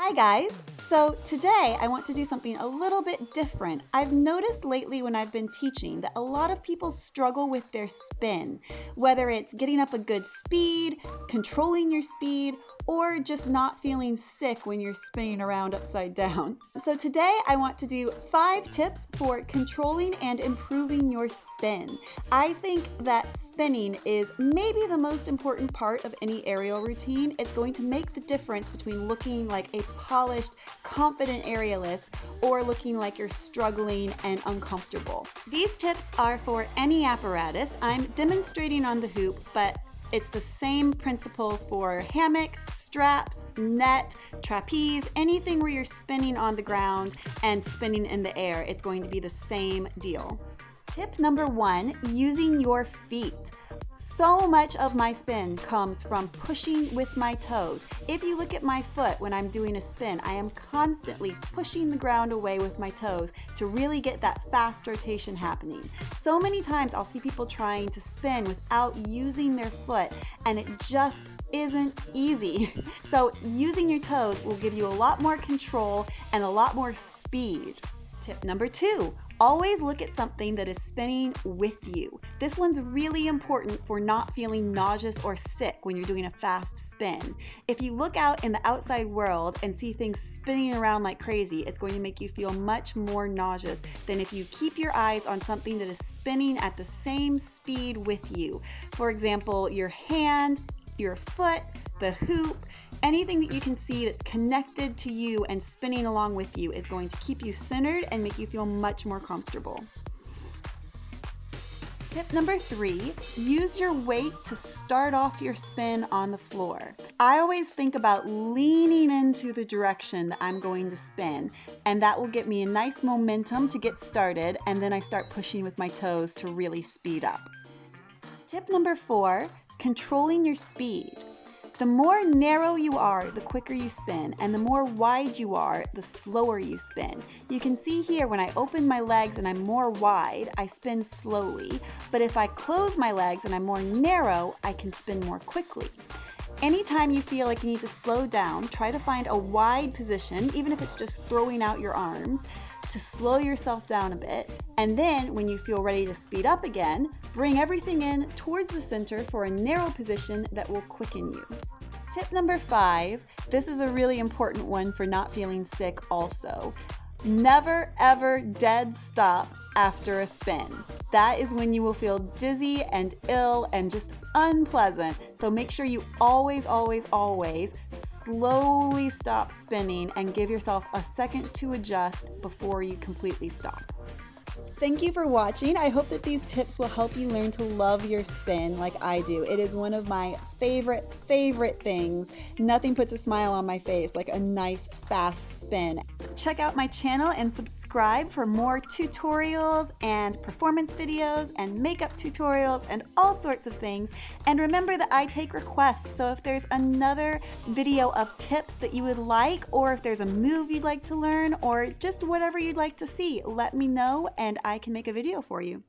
Hi guys! So today I want to do something a little bit different. I've noticed lately when I've been teaching that a lot of people struggle with their spin, whether it's getting up a good speed, controlling your speed, or just not feeling sick when you're spinning around upside down. So today I want to do 5 tips for controlling and improving your spin. I think that spinning is maybe the most important part of any aerial routine. It's going to make the difference between looking like a polished, confident aerialist or looking like you're struggling and uncomfortable. These tips are for any apparatus. I'm demonstrating on the hoop, but it's the same principle for hammock, straps, net, trapeze, anything where you're spinning on the ground and spinning in the air. It's going to be the same deal. Tip number 1, using your feet. So much of my spin comes from pushing with my toes. If you look at my foot when I'm doing a spin, I am constantly pushing the ground away with my toes to really get that fast rotation happening. So many times I'll see people trying to spin without using their foot, and it just isn't easy. So using your toes will give you a lot more control and a lot more speed. Tip number 2. Always look at something that is spinning with you. This one's really important for not feeling nauseous or sick when you're doing a fast spin. If you look out in the outside world and see things spinning around like crazy, it's going to make you feel much more nauseous than if you keep your eyes on something that is spinning at the same speed with you. For example, your hand, your foot, the hoop, anything that you can see that's connected to you and spinning along with you is going to keep you centered and make you feel much more comfortable. Tip number 3, use your weight to start off your spin on the floor. I always think about leaning into the direction that I'm going to spin, and that will get me a nice momentum to get started, and then I start pushing with my toes to really speed up. Tip number 4, controlling your speed. The more narrow you are, the quicker you spin, and the more wide you are, the slower you spin. You can see here when I open my legs and I'm more wide, I spin slowly, but if I close my legs and I'm more narrow, I can spin more quickly. Anytime you feel like you need to slow down, try to find a wide position, even if it's just throwing out your arms, to slow yourself down a bit, and then when you feel ready to speed up again, bring everything in towards the center for a narrow position that will quicken you. Tip number 5, this is a really important one for not feeling sick also. Never ever dead stop after a spin. That is when you will feel dizzy and ill and just unpleasant. So make sure you always slowly stop spinning and give yourself a second to adjust before you completely stop. Thank you for watching. I hope that these tips will help you learn to love your spin like I do. It is one of my favorite things. Nothing puts a smile on my face like a nice fast spin. Check out my channel and subscribe for more tutorials and performance videos and makeup tutorials and all sorts of things. And remember that I take requests, so if there's another video of tips that you would like, or if there's a move you'd like to learn, or just whatever you'd like to see, let me know and I can make a video for you.